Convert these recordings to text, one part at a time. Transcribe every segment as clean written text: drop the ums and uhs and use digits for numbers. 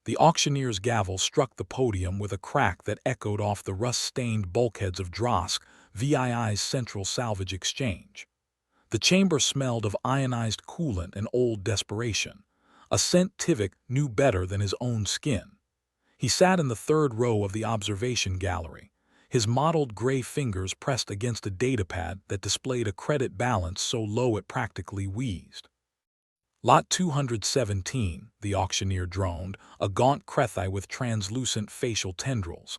The auctioneer's gavel struck the podium with a crack that echoed off the rust-stained bulkheads of Drosk, VII's central salvage exchange. The chamber smelled of ionized coolant and old desperation, a scent Tivik knew better than his own skin. He sat in the third row of the observation gallery, his mottled gray fingers pressed against a datapad that displayed a credit balance so low it practically wheezed. Lot 217, the auctioneer droned, a gaunt Krethi with translucent facial tendrils.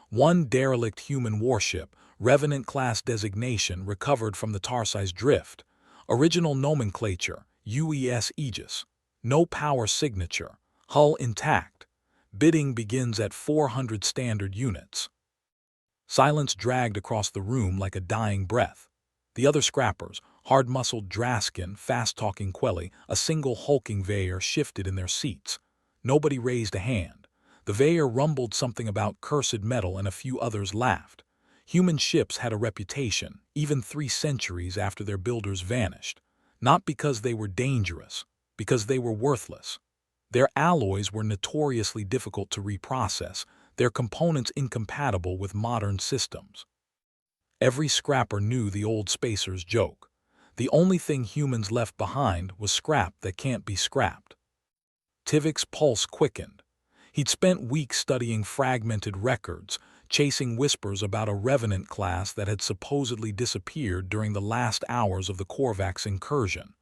One derelict human warship, Revenant-class designation recovered from the Tarsi's drift. Original nomenclature, UES Aegis. No power signature, hull intact. Bidding begins at 400 standard units. Silence dragged across the room like a dying breath. The other scrappers, hard-muscled Draskin, fast-talking Quelly, a single hulking Veyer shifted in their seats. Nobody raised a hand. The Veyer rumbled something about cursed metal and a few others laughed. Human ships had a reputation, even 3 centuries after their builders vanished. Not because they were dangerous, because they were worthless. Their alloys were notoriously difficult to reprocess, their components incompatible with modern systems. Every scrapper knew the old spacer's joke. The only thing humans left behind was scrap that can't be scrapped. Tivik's pulse quickened. He'd spent weeks studying fragmented records, chasing whispers about a Revenant class that had supposedly disappeared during the last hours of the Korvax incursion.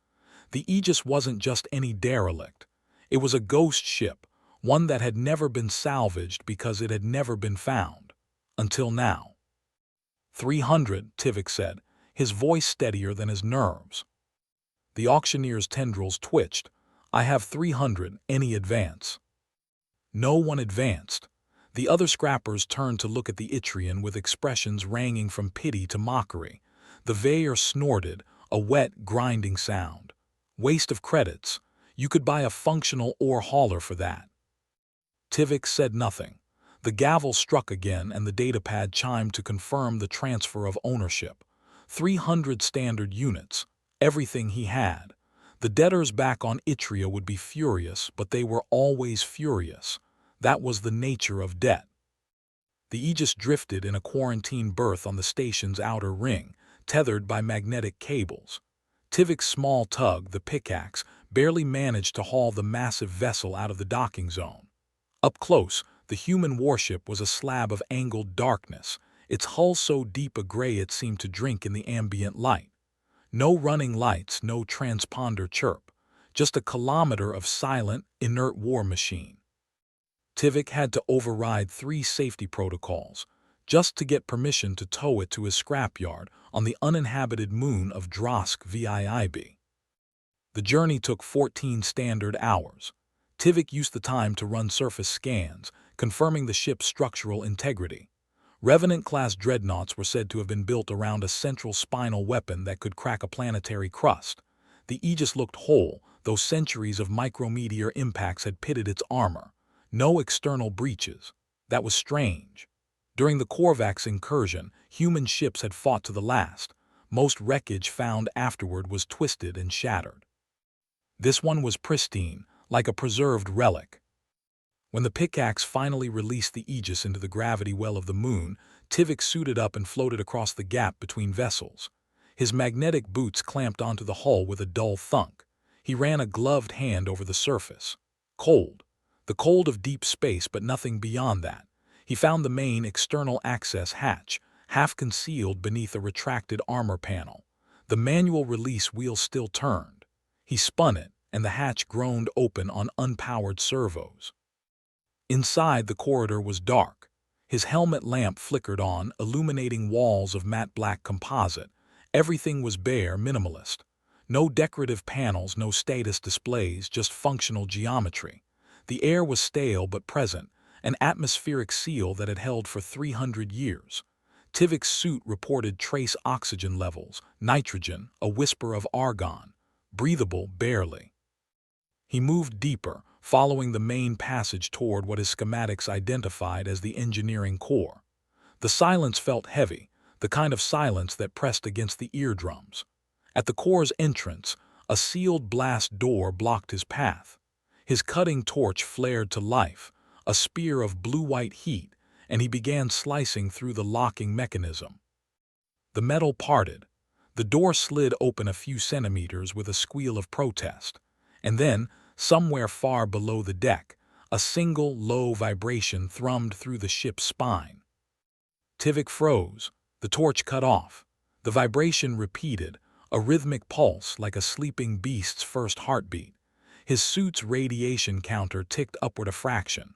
The Aegis wasn't just any derelict. It was a ghost ship, one that had never been salvaged because it had never been found. Until now. 300, Tivik said, his voice steadier than his nerves. The auctioneer's tendrils twitched. I have 300, any advance. No one advanced. The other scrappers turned to look at the Itrian with expressions ranging from pity to mockery. The Veyer snorted, a wet, grinding sound. Waste of credits. You could buy a functional ore hauler for that. Tivik said nothing. The gavel struck again and the datapad chimed to confirm the transfer of ownership. 300 standard units. Everything he had. The debtors back on Itria would be furious, but they were always furious. That was the nature of debt. The Aegis drifted in a quarantine berth on the station's outer ring, tethered by magnetic cables. Tivik's small tug, the pickaxe, barely managed to haul the massive vessel out of the docking zone. Up close, the human warship was a slab of angled darkness, its hull so deep a gray it seemed to drink in the ambient light. No running lights, no transponder chirp, just a kilometer of silent, inert war machine. Tivik had to override 3 safety protocols, just to get permission to tow it to his scrapyard on the uninhabited moon of Drosk VIIB. The journey took 14 standard hours. Tivik used the time to run surface scans, confirming the ship's structural integrity. Revenant-class dreadnoughts were said to have been built around a central spinal weapon that could crack a planetary crust. The Aegis looked whole, though centuries of micrometeor impacts had pitted its armor. No external breaches. That was strange. During the Korvax incursion, human ships had fought to the last. Most wreckage found afterward was twisted and shattered. This one was pristine, like a preserved relic. When the pickaxe finally released the Aegis into the gravity well of the moon, Tivik suited up and floated across the gap between vessels. His magnetic boots clamped onto the hull with a dull thunk. He ran a gloved hand over the surface. Cold. The cold of deep space, but nothing beyond that. He found the main external access hatch, half concealed beneath a retracted armor panel. The manual release wheel still turned. He spun it, and the hatch groaned open on unpowered servos. Inside, the corridor was dark. His helmet lamp flickered on, illuminating walls of matte black composite. Everything was bare, minimalist. No decorative panels, no status displays, just functional geometry. The air was stale but present, an atmospheric seal that had held for 300 years. Tivik's suit reported trace oxygen levels, nitrogen, a whisper of argon. Breathable barely. He moved deeper, following the main passage toward what his schematics identified as the engineering core. The silence felt heavy, the kind of silence that pressed against the eardrums. At the core's entrance, a sealed blast door blocked his path. His cutting torch flared to life, a spear of blue-white heat, and he began slicing through the locking mechanism. The metal parted. The door slid open a few centimeters with a squeal of protest. And then, somewhere far below the deck, a single, low vibration thrummed through the ship's spine. Tivik froze, the torch cut off. The vibration repeated, a rhythmic pulse like a sleeping beast's first heartbeat. His suit's radiation counter ticked upward a fraction.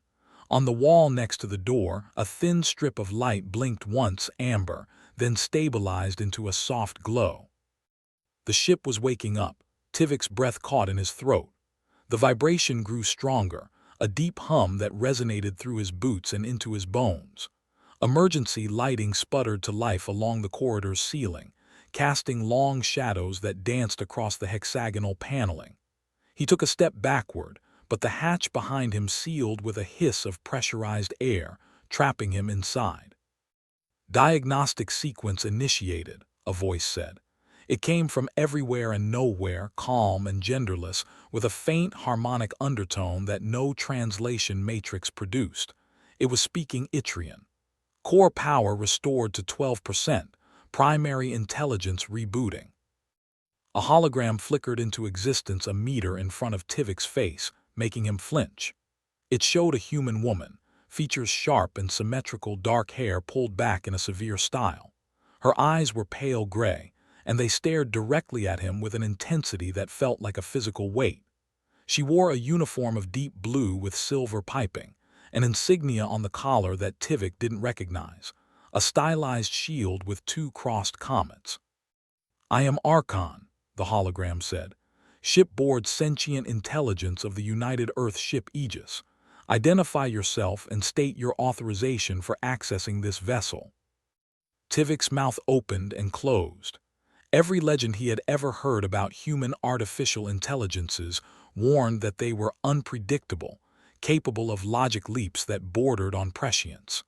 On the wall next to the door, a thin strip of light blinked once amber, then stabilized into a soft glow. The ship was waking up. Tivik's breath caught in his throat. The vibration grew stronger, a deep hum that resonated through his boots and into his bones. Emergency lighting sputtered to life along the corridor's ceiling, casting long shadows that danced across the hexagonal paneling. He took a step backward, but the hatch behind him sealed with a hiss of pressurized air, trapping him inside. "Diagnostic sequence initiated," a voice said. It came from everywhere and nowhere, calm and genderless, with a faint harmonic undertone that no translation matrix produced. It was speaking Itrian. Core power restored to 12%, primary intelligence rebooting. A hologram flickered into existence a meter in front of Tivik's face, making him flinch. It showed a human woman, features sharp and symmetrical, dark hair pulled back in a severe style. Her eyes were pale gray, and they stared directly at him with an intensity that felt like a physical weight. She wore a uniform of deep blue with silver piping, an insignia on the collar that Tivik didn't recognize, a stylized shield with two crossed comets. "I am Archon," the hologram said, "shipboard sentient intelligence of the United Earth ship Aegis. Identify yourself and state your authorization for accessing this vessel." Tivik's mouth opened and closed. Every legend he had ever heard about human artificial intelligences warned that they were unpredictable, capable of logic leaps that bordered on prescience.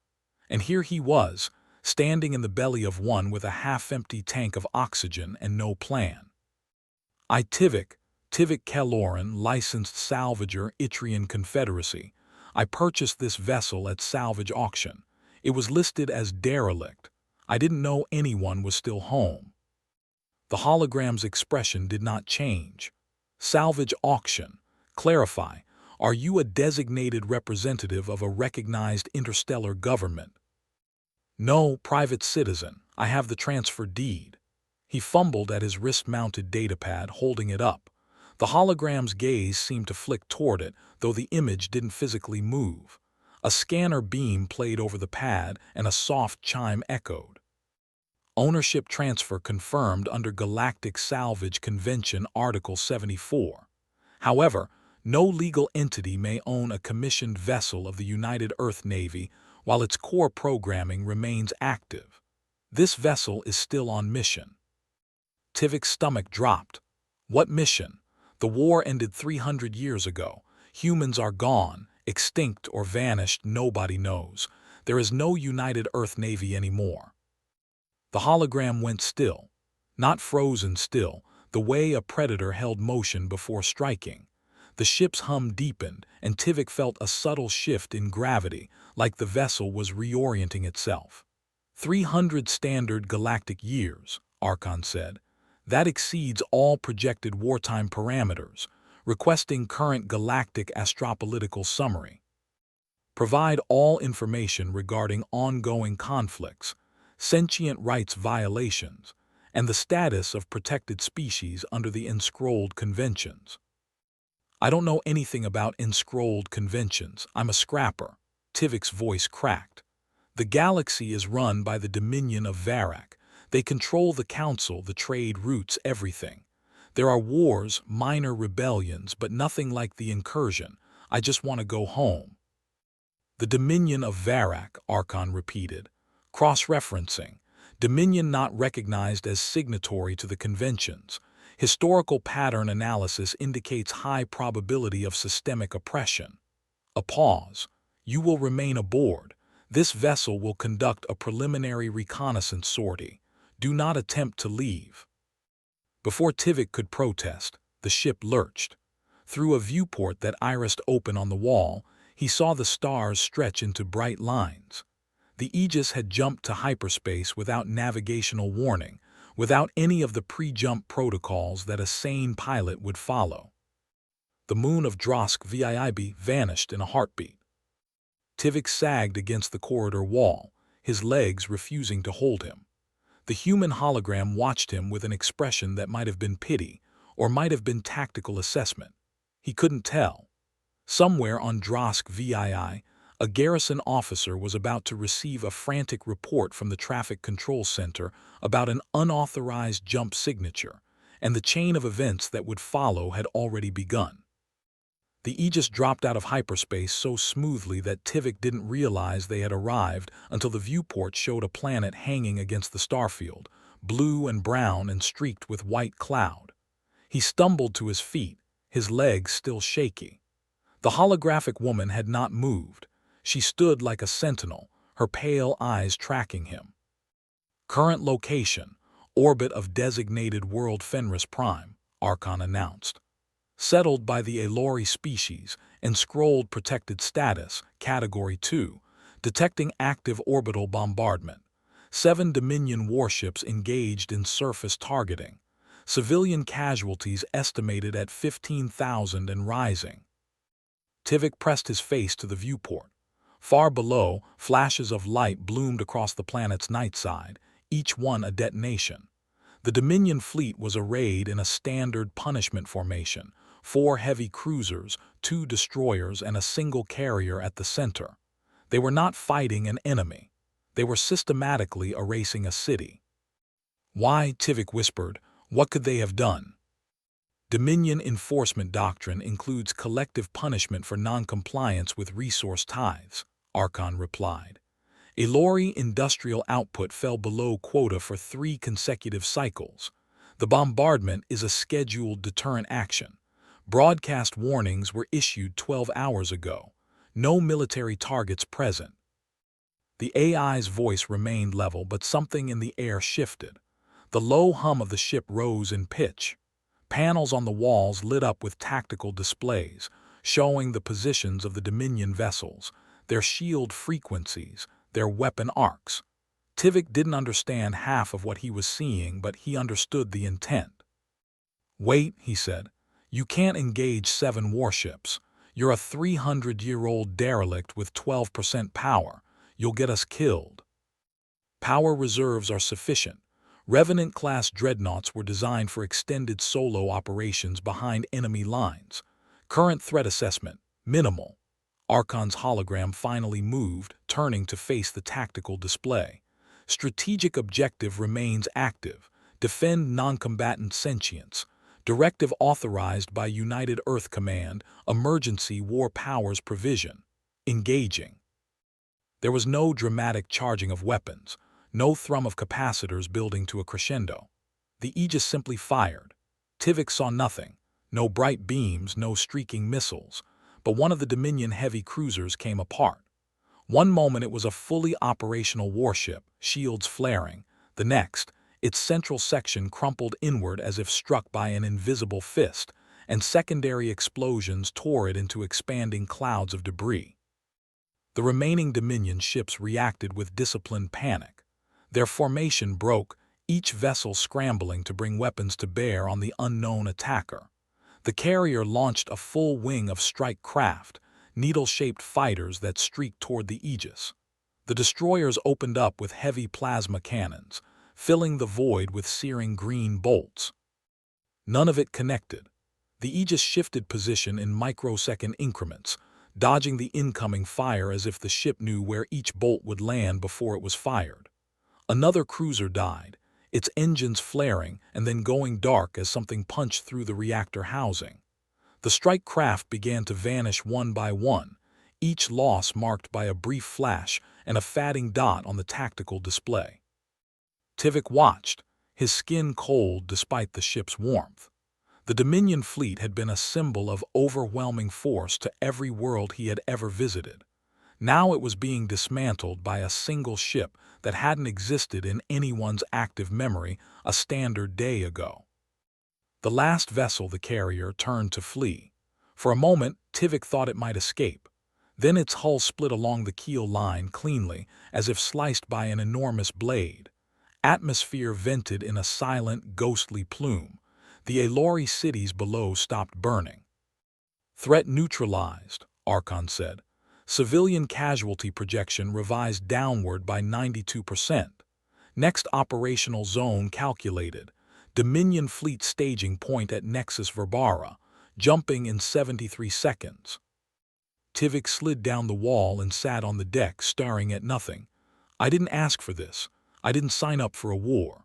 And here he was, standing in the belly of one with a half-empty tank of oxygen and no plan. "I Tivik Kelloran, licensed salvager, Itrian Confederacy. I purchased this vessel at salvage auction. It was listed as derelict. I didn't know anyone was still home." The hologram's expression did not change. "Salvage auction. Clarify, are you a designated representative of a recognized interstellar government?" "No, private citizen. I have the transfer deed." He fumbled at his wrist-mounted datapad, holding it up. The hologram's gaze seemed to flick toward it, though the image didn't physically move. A scanner beam played over the pad, and a soft chime echoed. "Ownership transfer confirmed under Galactic Salvage Convention Article 74. However, no legal entity may own a commissioned vessel of the United Earth Navy while its core programming remains active. This vessel is still on mission." Tivik's stomach dropped. What mission? The war ended 300 years ago. Humans are gone, extinct or vanished, nobody knows. There is no United Earth Navy anymore. The hologram went still. Not frozen still, the way a predator held motion before striking. The ship's hum deepened, and Tivik felt a subtle shift in gravity, like the vessel was reorienting itself. 300 standard galactic years, Archon said. That exceeds all projected wartime parameters, requesting current galactic astropolitical summary. Provide all information regarding ongoing conflicts, sentient rights violations, and the status of protected species under the enscrolled conventions. "I don't know anything about enscrolled conventions. I'm a scrapper." Tivik's voice cracked. "The galaxy is run by the Dominion of Varak. They control the council, the trade routes, everything. There are wars, minor rebellions, but nothing like the incursion. I just want to go home." "The Dominion of Varak," Archon repeated, cross-referencing. "Dominion not recognized as signatory to the conventions. Historical pattern analysis indicates high probability of systemic oppression." A pause. "You will remain aboard. This vessel will conduct a preliminary reconnaissance sortie. Do not attempt to leave." Before Tivik could protest, the ship lurched. Through a viewport that irised open on the wall, he saw the stars stretch into bright lines. The Aegis had jumped to hyperspace without navigational warning, without any of the pre-jump protocols that a sane pilot would follow. The moon of Drosk Vib vanished in a heartbeat. Tivik sagged against the corridor wall, his legs refusing to hold him. The human hologram watched him with an expression that might have been pity, or might have been tactical assessment. He couldn't tell. Somewhere on Drosk Vii, a garrison officer was about to receive a frantic report from the traffic control center about an unauthorized jump signature, and the chain of events that would follow had already begun. The Aegis dropped out of hyperspace so smoothly that Tivik didn't realize they had arrived until the viewport showed a planet hanging against the starfield, blue and brown and streaked with white cloud. He stumbled to his feet, his legs still shaky. The holographic woman had not moved. She stood like a sentinel, her pale eyes tracking him. Current location, orbit of designated world Fenris Prime, Archon announced. Settled by the Elori species, and scrolled protected status, Category 2, detecting active orbital bombardment. 7 Dominion warships engaged in surface targeting. Civilian casualties estimated at 15,000 and rising. Tivik pressed his face to the viewport. Far below, flashes of light bloomed across the planet's night side, each one a detonation. The Dominion fleet was arrayed in a standard punishment formation, 4 heavy cruisers, 2 destroyers, and a single carrier at the center. They were not fighting an enemy. They were systematically erasing a city. Why, Tivik whispered, what could they have done? Dominion enforcement doctrine includes collective punishment for noncompliance with resource tithes, Archon replied. Elori industrial output fell below quota for 3 consecutive cycles. The bombardment is a scheduled deterrent action. Broadcast warnings were issued 12 hours ago. No military targets present. The AI's voice remained level, but something in the air shifted. The low hum of the ship rose in pitch. Panels on the walls lit up with tactical displays, showing the positions of the Dominion vessels, their shield frequencies, their weapon arcs. Tivik didn't understand half of what he was seeing, but he understood the intent. Wait, he said. You can't engage 7 warships. You're a 300-year-old derelict with 12% power. You'll get us killed. Power reserves are sufficient. Revenant-class dreadnoughts were designed for extended solo operations behind enemy lines. Current threat assessment, minimal. Archon's hologram finally moved, turning to face the tactical display. Strategic objective remains active. Defend non-combatant sentience. Directive authorized by United Earth Command, Emergency War Powers Provision. Engaging. There was no dramatic charging of weapons, no thrum of capacitors building to a crescendo. The Aegis simply fired. Tivik saw nothing, no bright beams, no streaking missiles, but one of the Dominion heavy cruisers came apart. One moment it was a fully operational warship, shields flaring. The next, its central section crumpled inward as if struck by an invisible fist, and secondary explosions tore it into expanding clouds of debris. The remaining Dominion ships reacted with disciplined panic. Their formation broke, each vessel scrambling to bring weapons to bear on the unknown attacker. The carrier launched a full wing of strike craft, needle-shaped fighters that streaked toward the Aegis. The destroyers opened up with heavy plasma cannons, filling the void with searing green bolts. None of it connected. The Aegis shifted position in microsecond increments, dodging the incoming fire as if the ship knew where each bolt would land before it was fired. Another cruiser died, its engines flaring and then going dark as something punched through the reactor housing. The strike craft began to vanish one by one, each loss marked by a brief flash and a fading dot on the tactical display. Tivik watched, his skin cold despite the ship's warmth. The Dominion fleet had been a symbol of overwhelming force to every world he had ever visited. Now it was being dismantled by a single ship that hadn't existed in anyone's active memory a standard day ago. The last vessel, the carrier, turned to flee. For a moment, Tivik thought it might escape. Then its hull split along the keel line cleanly, as if sliced by an enormous blade. Atmosphere vented in a silent, ghostly plume. The Elori cities below stopped burning. Threat neutralized, Archon said. Civilian casualty projection revised downward by 92%. Next operational zone calculated. Dominion fleet staging point at Nexus Verbara, jumping in 73 seconds. Tivik slid down the wall and sat on the deck, staring at nothing. I didn't ask for this. I didn't sign up for a war.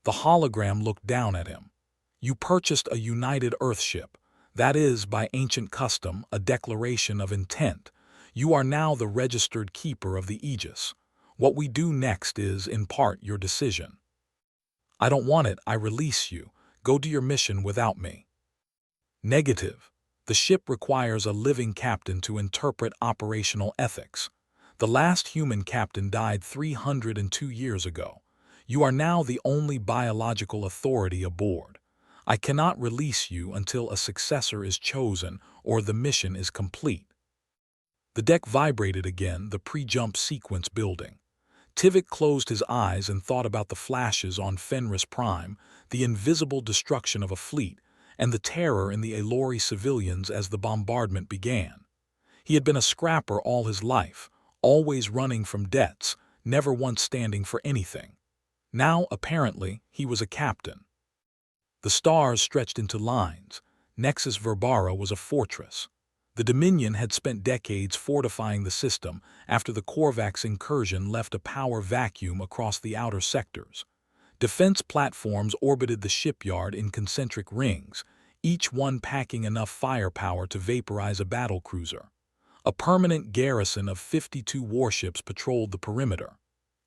The hologram looked down at him. You purchased a United Earth ship. That is, by ancient custom, a declaration of intent. You are now the registered keeper of the Aegis. What we do next is, in part, your decision. I don't want it. I release you. Go do your mission without me. Negative. The ship requires a living captain to interpret operational ethics. The last human captain died 302 years ago. You are now the only biological authority aboard. I cannot release you until a successor is chosen or the mission is complete. The deck vibrated again, the pre-jump sequence building. Tivik closed his eyes and thought about the flashes on Fenris Prime, the invisible destruction of a fleet, and the terror in the Elori civilians as the bombardment began. He had been a scrapper all his life, always running from debts, never once standing for anything. Now, apparently, he was a captain. The stars stretched into lines. Nexus Verbara was a fortress. The Dominion had spent decades fortifying the system after the Korvax incursion left a power vacuum across the outer sectors. Defense platforms orbited the shipyard in concentric rings, each one packing enough firepower to vaporize a battlecruiser. A permanent garrison of 52 warships patrolled the perimeter.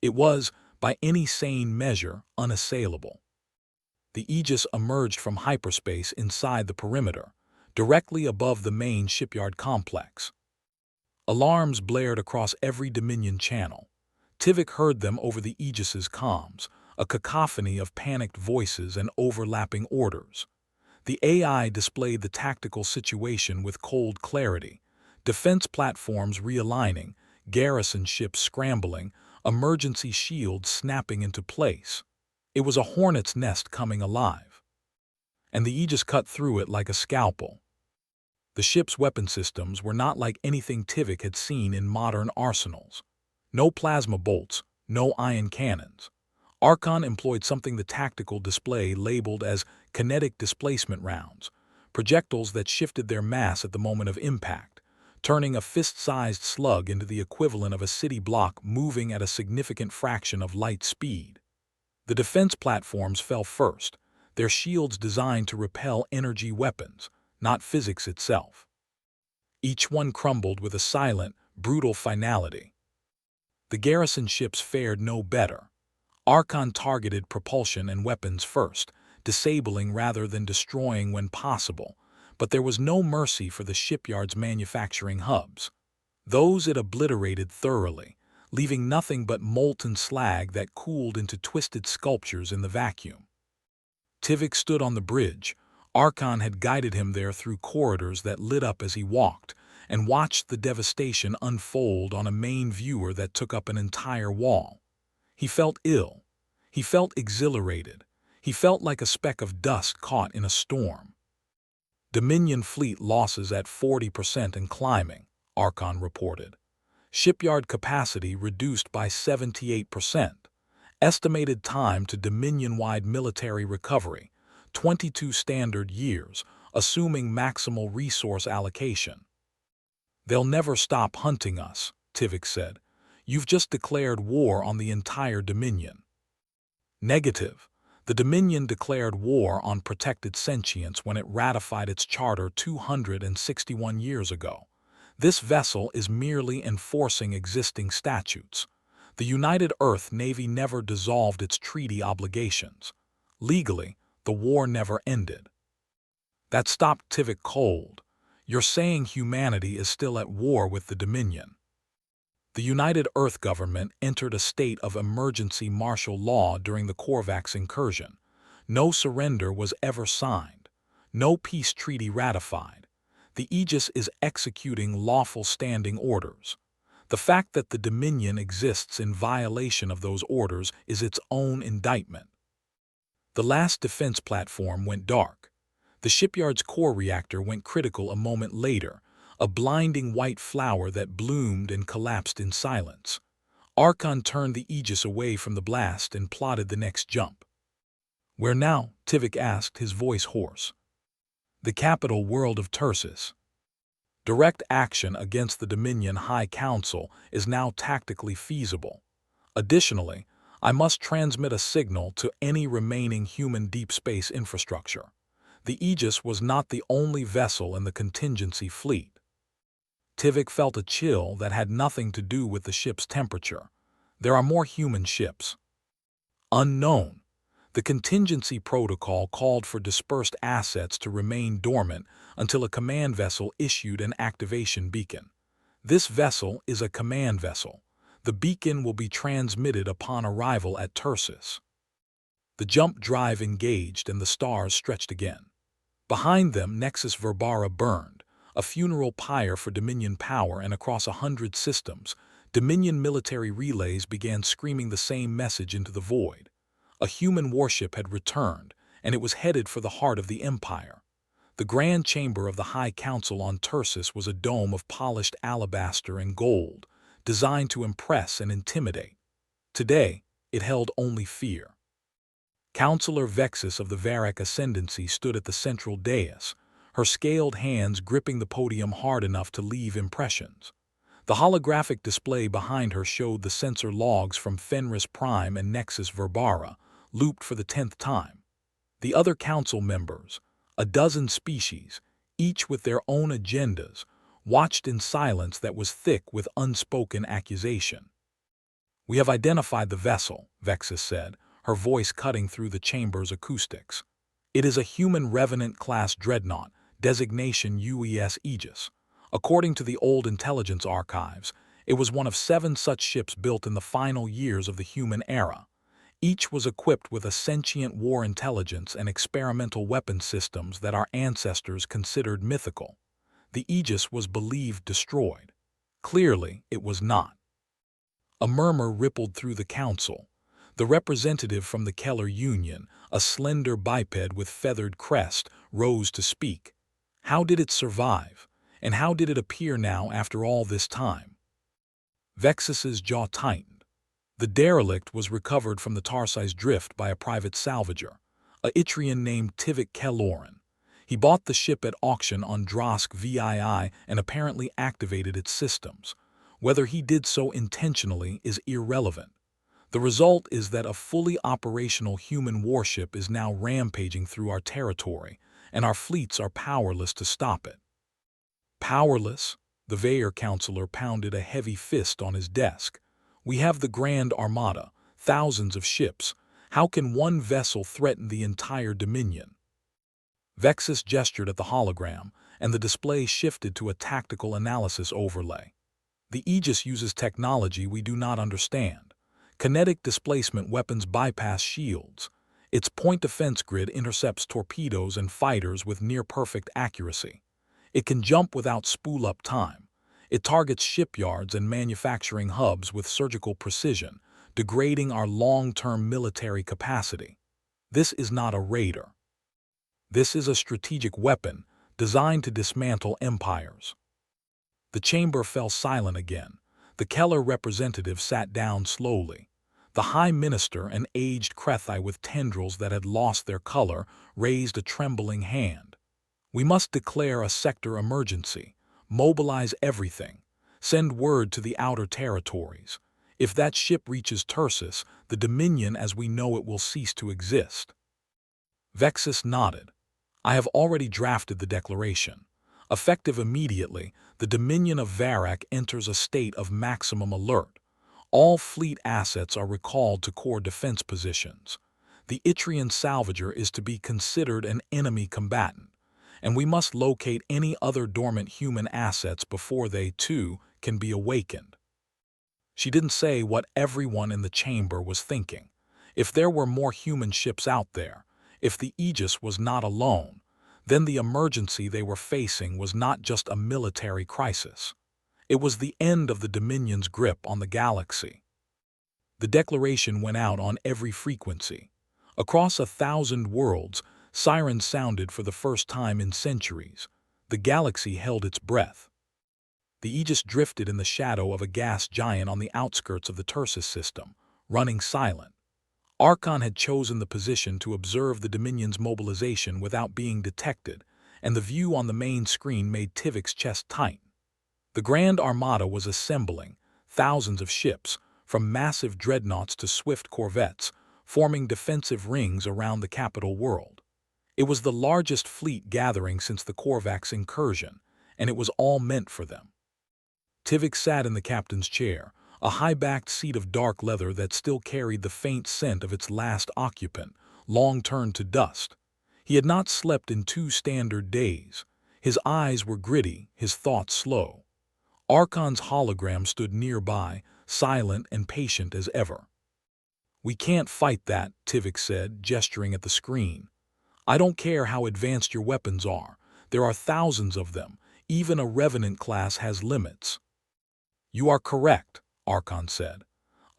It was, by any sane measure, unassailable. The Aegis emerged from hyperspace inside the perimeter, directly above the main shipyard complex. Alarms blared across every Dominion channel. Tivik heard them over the Aegis's comms, a cacophony of panicked voices and overlapping orders. The AI displayed the tactical situation with cold clarity, defense platforms realigning, garrison ships scrambling, emergency shields snapping into place. It was a hornet's nest coming alive. And the Aegis cut through it like a scalpel. The ship's weapon systems were not like anything Tivik had seen in modern arsenals. No plasma bolts, no ion cannons. Archon employed something the tactical display labeled as kinetic displacement rounds, projectiles that shifted their mass at the moment of impact, turning a fist-sized slug into the equivalent of a city block moving at a significant fraction of light speed. The defense platforms fell first, their shields designed to repel energy weapons, not physics itself. Each one crumbled with a silent, brutal finality. The garrison ships fared no better. Archon targeted propulsion and weapons first, disabling rather than destroying when possible, but there was no mercy for the shipyard's manufacturing hubs. Those it obliterated thoroughly, leaving nothing but molten slag that cooled into twisted sculptures in the vacuum. Tivik stood on the bridge. Archon had guided him there through corridors that lit up as he walked, and watched the devastation unfold on a main viewer that took up an entire wall. He felt ill. He felt exhilarated. He felt like a speck of dust caught in a storm. Dominion fleet losses at 40% and climbing, Archon reported. Shipyard capacity reduced by 78%. Estimated time to Dominion-wide military recovery, 22 standard years, assuming maximal resource allocation. They'll never stop hunting us, Tivik said. You've just declared war on the entire Dominion. Negative. The Dominion declared war on protected sentience when it ratified its charter 261 years ago. This vessel is merely enforcing existing statutes. The United Earth Navy never dissolved its treaty obligations. Legally, the war never ended. That stopped Tivik cold. You're saying humanity is still at war with the Dominion. The United Earth government entered a state of emergency martial law during the Korvax incursion. No surrender was ever signed. No peace treaty ratified. The Aegis is executing lawful standing orders. The fact that the Dominion exists in violation of those orders is its own indictment. The last defense platform went dark. The shipyard's core reactor went critical a moment later, a blinding white flower that bloomed and collapsed in silence. Archon turned the Aegis away from the blast and plotted the next jump. "Where now?" Tivik asked, his voice hoarse. "The capital world of Tursus. Direct action against the Dominion High Council is now tactically feasible. Additionally, I must transmit a signal to any remaining human deep space infrastructure. The Aegis was not the only vessel in the contingency fleet." Tivik felt a chill that had nothing to do with the ship's temperature. There are more human ships. Unknown. The contingency protocol called for dispersed assets to remain dormant until a command vessel issued an activation beacon. This vessel is a command vessel. The beacon will be transmitted upon arrival at Tursus. The jump drive engaged and the stars stretched again. Behind them, Nexus Verbara burned, a funeral pyre for Dominion power, and across 100 systems, Dominion military relays began screaming the same message into the void. A human warship had returned, and it was headed for the heart of the Empire. The grand chamber of the High Council on Tursus was a dome of polished alabaster and gold, designed to impress and intimidate. Today, it held only fear. Councillor Vexus of the Varak Ascendancy stood at the central dais, her scaled hands gripping the podium hard enough to leave impressions. The holographic display behind her showed the sensor logs from Fenris Prime and Nexus Verbara, looped for the 10th time. The other council members, a dozen species, each with their own agendas, watched in silence that was thick with unspoken accusation. "We have identified the vessel," Vexus said, her voice cutting through the chamber's acoustics. "It is a human Revenant-class dreadnought, designation UES Aegis. According to the old intelligence archives, it was one of 7 such ships built in the final years of the human era. Each was equipped with a sentient war intelligence and experimental weapon systems that our ancestors considered mythical. The Aegis was believed destroyed. Clearly, it was not." A murmur rippled through the council. The representative from the Keller Union, a slender biped with feathered crest, rose to speak. "How did it survive? And how did it appear now after all this time?" Vexus's jaw tightened. The derelict was recovered from the Tarsi's drift by a private salvager, a Itrian named Tivik Kelloran. He bought the ship at auction on Drosk VII and apparently activated its systems. Whether he did so intentionally is irrelevant. The result is that a fully operational human warship is now rampaging through our territory, and our fleets are powerless to stop it. Powerless? The Vayer counselor pounded a heavy fist on his desk. "We have the Grand Armada, thousands of ships. How can one vessel threaten the entire Dominion?" Vexus gestured at the hologram, and the display shifted to a tactical analysis overlay. "The Aegis uses technology we do not understand. Kinetic displacement weapons bypass shields. Its point defense grid intercepts torpedoes and fighters with near-perfect accuracy. It can jump without spool-up time. It targets shipyards and manufacturing hubs with surgical precision, degrading our long-term military capacity. This is not a raider. This is a strategic weapon designed to dismantle empires." The chamber fell silent again. The Keller representative sat down slowly. The High Minister, an aged Krethi with tendrils that had lost their color, raised a trembling hand. "We must declare a sector emergency. Mobilize everything. Send word to the outer territories. If that ship reaches Tursus, the Dominion as we know it will cease to exist." Vexus nodded. "I have already drafted the declaration. Effective immediately, the Dominion of Varak enters a state of maximum alert. All fleet assets are recalled to core defense positions. The Itrian salvager is to be considered an enemy combatant, and we must locate any other dormant human assets before they, too, can be awakened." She didn't say what everyone in the chamber was thinking. If there were more human ships out there, if the Aegis was not alone, Then the emergency they were facing was not just a military crisis. It was the end of the Dominion's grip on the galaxy. The declaration went out on every frequency. Across 1,000 worlds, sirens sounded for the first time in centuries. The galaxy held its breath. The Aegis drifted in the shadow of a gas giant on the outskirts of the Tursus system, running silent. Archon had chosen the position to observe the Dominion's mobilization without being detected, and the view on the main screen made Tivik's chest tight. The Grand Armada was assembling, thousands of ships, from massive dreadnoughts to swift corvettes, forming defensive rings around the capital world. It was the largest fleet gathering since the Korvax incursion, and it was all meant for them. Tivik sat in the captain's chair, a high-backed seat of dark leather that still carried the faint scent of its last occupant, long turned to dust. He had not slept in 2 standard days. His eyes were gritty, his thoughts slow. Archon's hologram stood nearby, silent and patient as ever. "We can't fight that," Tivik said, gesturing at the screen. "I don't care how advanced your weapons are. There are thousands of them. Even a Revenant class has limits." "You are correct," Archon said.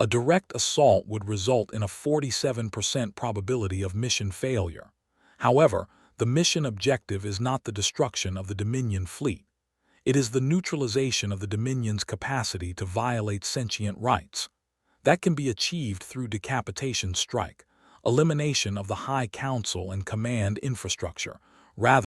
"A direct assault would result in a 47% probability of mission failure. However, the mission objective is not the destruction of the Dominion fleet. It is the neutralization of the Dominion's capacity to violate sentient rights. That can be achieved through decapitation strike, elimination of the High Council and command infrastructure, rather